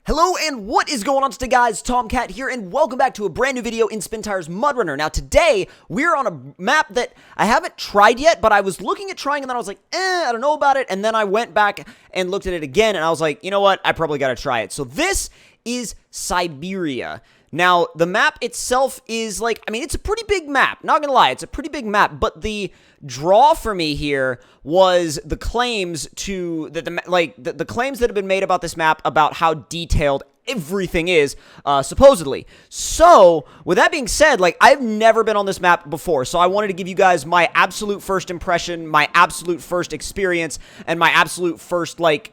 Hello and what is going on today, guys? Tomcat here and welcome back to a brand new video in SpinTires MudRunner. Now today we're on a map that I haven't tried yet, but I was looking at trying and then I was like, I don't know about it, and then I went back and looked at it again and I was like, you know what, I probably gotta try it. So this is Siberia. Now, the map itself is like, I mean, it's a pretty big map. Not gonna lie, it's a pretty big map, but the draw for me here was the claims to the claims that have been made about this map about how detailed everything is, supposedly. So, with that being said, like, I've never been on this map before, so I wanted to give you guys my absolute first impression, my absolute first experience, and my absolute first, like,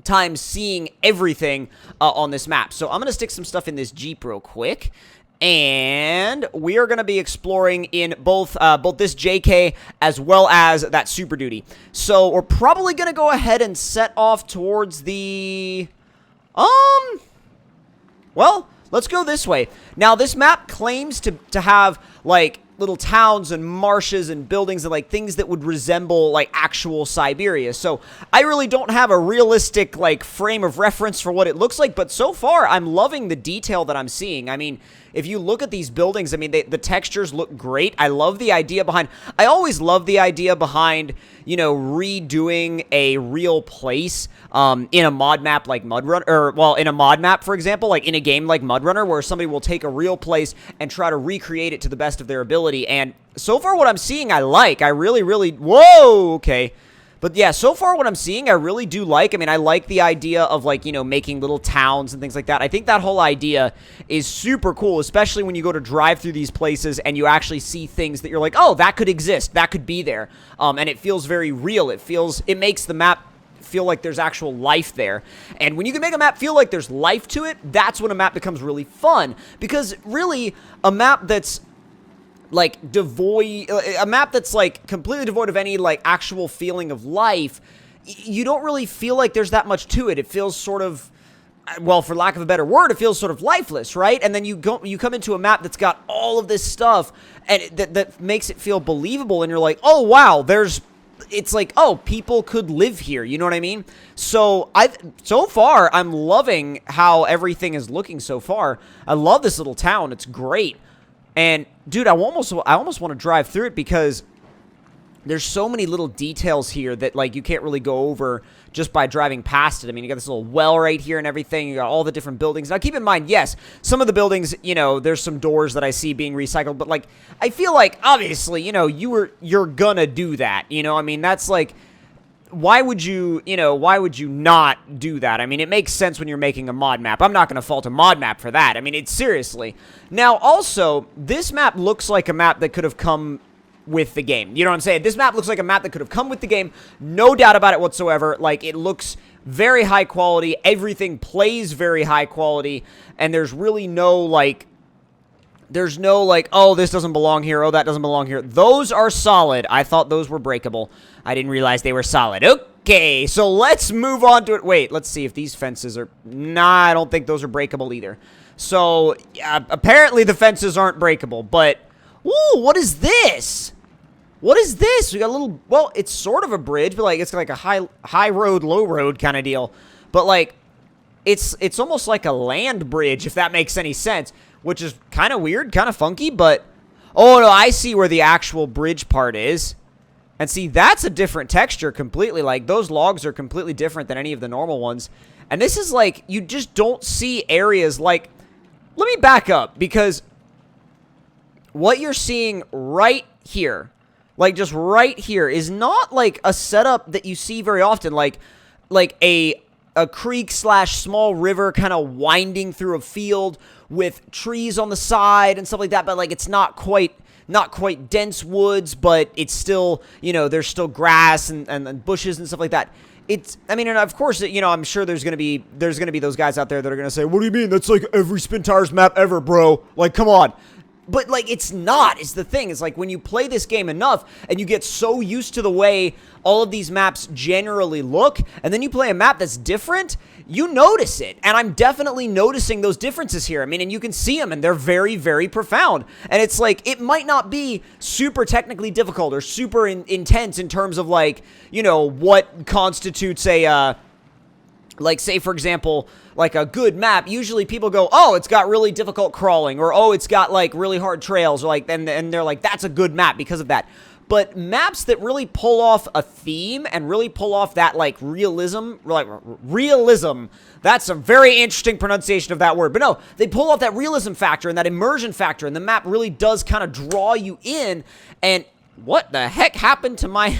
time seeing everything on this map. So I'm going to stick some stuff in this Jeep real quick, and we are going to be exploring in both this JK as well as that Super Duty. So we're probably going to go ahead and set off towards the well, let's go this way. Now, this map claims to have, like, little towns and marshes and buildings and, like, things that would resemble, like, actual Siberia. So, I really don't have a realistic, like, frame of reference for what it looks like, but so far, I'm loving the detail that I'm seeing. I mean, if you look at these buildings, I mean, the textures look great. I love the idea behind... I always love the idea behind, you know, redoing a real place in a mod map like MudRunner, or, well, in a mod map, for example, like in a game like MudRunner, where somebody will take a real place and try to recreate it to the best of their ability. And so far, what I'm seeing, I like. I really, really... Whoa! Okay. But yeah, so far what I'm seeing, I really do like. I mean, I like the idea of, like, you know, making little towns and things like that. I think that whole idea is super cool, especially when you go to drive through these places and you actually see things that you're like, oh, that could exist, that could be there. And it feels very real. It makes the map feel like there's actual life there. And when you can make a map feel like there's life to it, that's when a map becomes really fun. Because really, a map that's like a map that's like completely devoid of any like actual feeling of life, you don't really feel like there's that much to it. It feels sort of, well, for lack of a better word, it feels sort of lifeless, right? And then you come into a map that's got all of this stuff and that makes it feel believable, and you're like, oh wow, it's like, oh, people could live here, you know what I mean? So so far I'm loving how everything is looking so far. I love this little town. It's great. And, dude, I almost want to drive through it because there's so many little details here that, like, you can't really go over just by driving past it. I mean, you got this little well right here and everything. You got all the different buildings. Now, keep in mind, yes, some of the buildings, you know, there's some doors that I see being recycled. But, like, I feel like, obviously, you know, you're gonna do that. You know, I mean, that's, like... Why would you not do that? I mean, it makes sense when you're making a mod map. I'm not going to fault a mod map for that. I mean, it's seriously. Now, also, this map looks like a map that could have come with the game. You know what I'm saying? This map looks like a map that could have come with the game. No doubt about it whatsoever. Like, it looks very high quality. Everything plays very high quality. And there's really no, like... There's no, like, oh, this doesn't belong here, oh, that doesn't belong here. Those are solid. I thought those were breakable. I didn't realize they were solid. Okay, so let's move on to it. Wait, let's see if these fences are... Nah, I don't think those are breakable either. So, apparently the fences aren't breakable, but... Ooh, what is this? What is this? We got a little... Well, it's sort of a bridge, but, like, it's like a high road, low road kind of deal. But, like, it's almost like a land bridge, if that makes any sense. Which is kind of weird, kind of funky, but... Oh, no, I see where the actual bridge part is. And see, that's a different texture completely. Like, those logs are completely different than any of the normal ones. And this is like, you just don't see areas like... Let me back up, because... What you're seeing right here, like, just right here, is not, like, a setup that you see very often. Like a creek / small river kind of winding through a field with trees on the side and stuff like that, but, like, it's not quite dense woods, but it's still, you know, there's still grass and bushes and stuff like that. I mean, and of course, you know, I'm sure there's gonna be those guys out there that are gonna say, what do you mean? That's like every SpinTires map ever, bro. Like, come on. But, like, it's not, is the thing. It's like when you play this game enough and you get so used to the way all of these maps generally look, and then you play a map that's different, you notice it. And I'm definitely noticing those differences here. I mean, and you can see them, and they're very, very profound. And it's like, it might not be super technically difficult or super intense in terms of, like, you know, what constitutes a Like, say, for example, like a good map, usually people go, oh, it's got really difficult crawling, or oh, it's got, like, really hard trails, or like, and they're like, that's a good map because of that. But maps that really pull off a theme and really pull off that, like, realism, that's a very interesting pronunciation of that word. But no, they pull off that realism factor and that immersion factor, and the map really does kind of draw you in, and what the heck happened to my...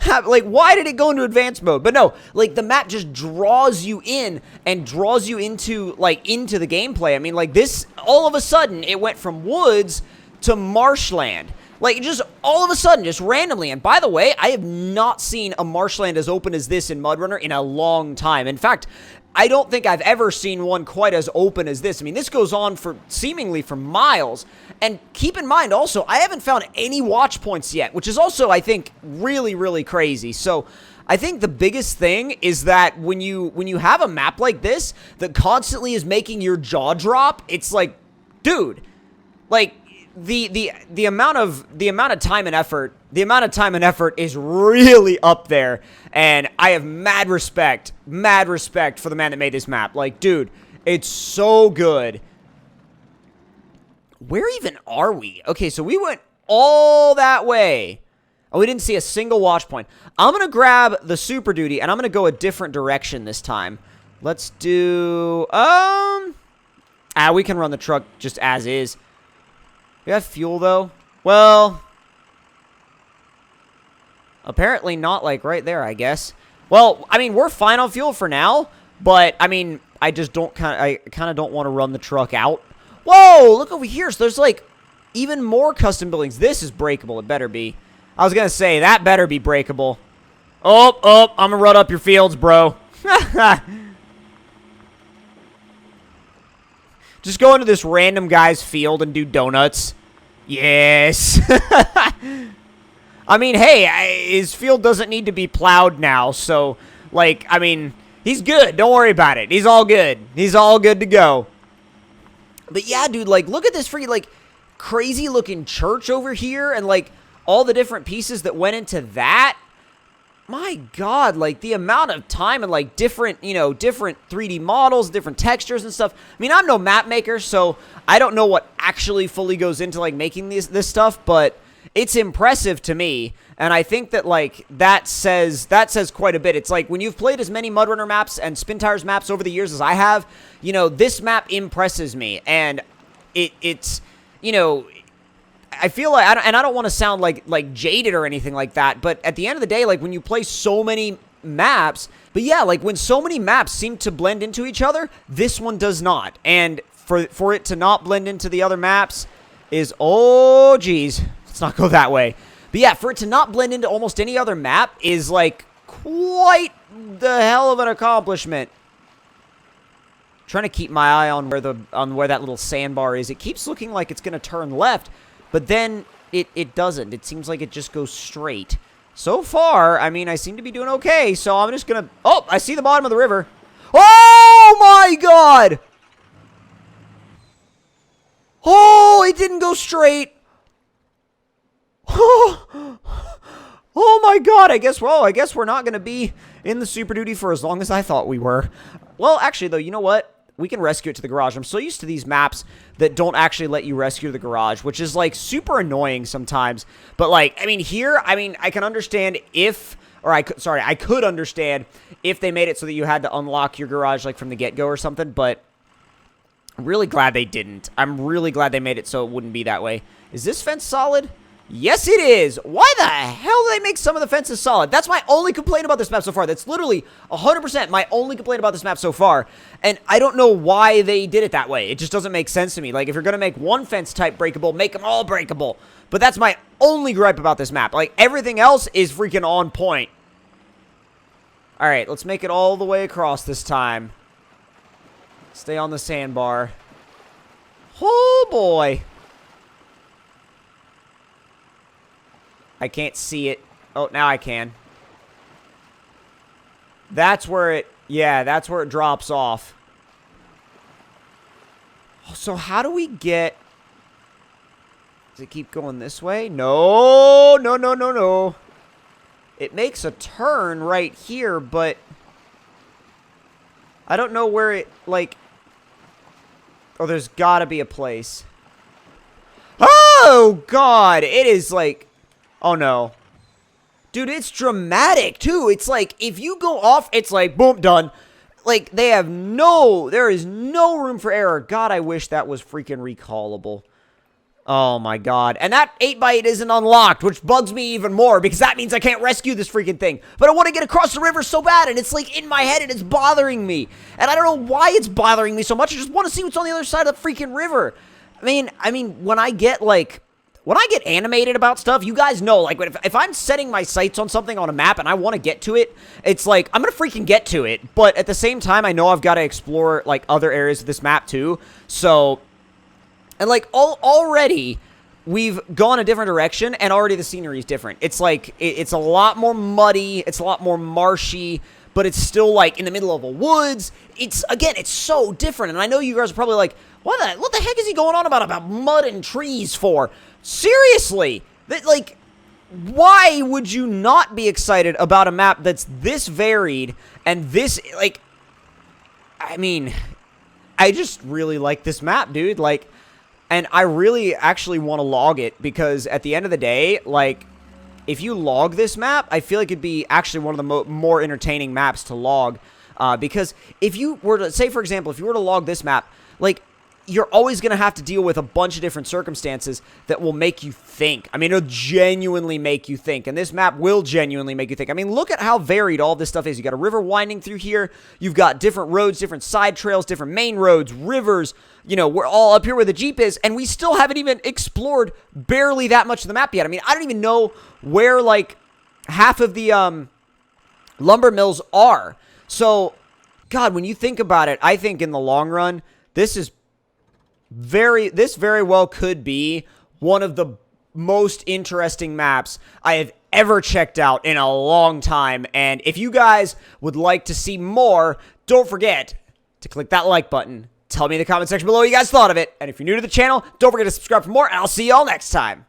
like, why did it go into advanced mode? But no, like, the map just draws you in and draws you into, like, into the gameplay. I mean, like, this, all of a sudden, it went from woods to marshland. Like, just all of a sudden, just randomly. And by the way, I have not seen a marshland as open as this in MudRunner in a long time. In fact, I don't think I've ever seen one quite as open as this. I mean, this goes on for seemingly for miles. And keep in mind also, I haven't found any watch points yet, which is also, I think, really, really crazy. So I think the biggest thing is that when you have a map like this that constantly is making your jaw drop, it's like, dude, like, the amount of time and effort is really up there, and I have mad respect for the man that made this map. Like, dude, it's so good. Where even are we? Okay, so we went all that way. Oh, we didn't see a single watch point. I'm gonna grab the Super Duty, and I'm gonna go a different direction this time. Let's do we can run the truck just as is. We have fuel, though? Well, apparently not, like, right there, I guess. Well, I mean, we're fine on fuel for now, but, I mean, I just don't I kind of don't want to run the truck out. Whoa, look over here. So there's, like, even more custom buildings. This is breakable. It better be. I was going to say, that better be breakable. Oh, I'm going to run up your fields, bro. Just go into this random guy's field and do donuts. Yes. I mean, hey, his field doesn't need to be plowed now, so, like, I mean, he's good. Don't worry about it. He's all good. He's all good to go. But yeah, dude, like, look at this freaking, like, crazy-looking church over here, and, like, all the different pieces that went into that. My God, like, the amount of time and, like, different, you know, different 3D models, different textures and stuff. I mean, I'm no map maker, so I don't know what actually fully goes into, like, making this stuff, but it's impressive to me, and I think that, like, that says quite a bit. It's like, when you've played as many MudRunner maps and SpinTires maps over the years as I have, you know, this map impresses me, and it's, you know... I feel like, I don't want to sound like jaded or anything like that, but at the end of the day, like, when you play so many maps, but yeah, like, when so many maps seem to blend into each other, this one does not, and for it to not blend into the other maps is, oh, geez, let's not go that way, but yeah, for it to not blend into almost any other map is, like, quite the hell of an accomplishment. Trying to keep my eye on where that little sandbar is. It keeps looking like it's going to turn left, but then it doesn't. It seems like it just goes straight. So far, I mean, I seem to be doing okay, so I'm just going to... Oh, I see the bottom of the river. Oh, my God! Oh, it didn't go straight. Oh, my God. I guess we're not going to be in the Super Duty for as long as I thought we were. Well, actually, though, you know what? We can rescue it to the garage. I'm so used to these maps that don't actually let you rescue the garage, which is, like, super annoying sometimes. But, like, I mean, here, I mean, I can understand if, or I could understand if they made it so that you had to unlock your garage, like, from the get-go or something, but I'm really glad they didn't. I'm really glad they made it so it wouldn't be that way. Is this fence solid? Yes, it is. Why the hell do they make some of the fences solid? That's my only complaint about this map so far. That's literally 100% my only complaint about this map so far. And I don't know why they did it that way. It just doesn't make sense to me. Like, if you're going to make one fence type breakable, make them all breakable. But that's my only gripe about this map. Like, everything else is freaking on point. All right, let's make it all the way across this time. Stay on the sandbar. Oh, boy. I can't see it. Oh, now I can. That's where it... Yeah, that's where it drops off. So how do we get... Does it keep going this way? No, no, no, no, no. It makes a turn right here, but... I don't know where it, like... Oh, there's gotta be a place. Oh, God! It is, like... Oh, no. Dude, it's dramatic, too. It's like, if you go off, it's like, boom, done. Like, they have there is no room for error. God, I wish that was freaking recallable. Oh, my God. And that 8x8 isn't unlocked, which bugs me even more, because that means I can't rescue this freaking thing. But I want to get across the river so bad, and it's, like, in my head, and it's bothering me. And I don't know why it's bothering me so much. I just want to see what's on the other side of the freaking river. I mean, when I get, like... When I get animated about stuff, you guys know, like, if I'm setting my sights on something on a map and I want to get to it, it's like, I'm going to freaking get to it. But at the same time, I know I've got to explore, like, other areas of this map, too. So, and, like, already, we've gone a different direction, and already the scenery is different. It's, like, it's a lot more muddy, it's a lot more marshy, but it's still, like, in the middle of a woods. Again, it's so different, and I know you guys are probably like, what the heck is he going on about mud and trees for? Seriously, like, why would you not be excited about a map that's this varied and this, like, I mean, I just really like this map, dude, like, and I really actually want to log it, because at the end of the day, like, if you log this map, I feel like it'd be actually one of the more entertaining maps to log, because if you were to, say, for example, if you were to log this map, like, you're always going to have to deal with a bunch of different circumstances that will make you think. I mean, it'll genuinely make you think, and this map will genuinely make you think. I mean, look at how varied all this stuff is. You got a river winding through here. You've got different roads, different side trails, different main roads, rivers. You know, we're all up here where the Jeep is, and we still haven't even explored barely that much of the map yet. I mean, I don't even know where, like, half of the lumber mills are. So, God, when you think about it, I think in the long run, this very well could be one of the most interesting maps I have ever checked out in a long time. And if you guys would like to see more, don't forget to click that like button. Tell me in the comment section below what you guys thought of it. And if you're new to the channel, don't forget to subscribe for more, and I'll see y'all next time.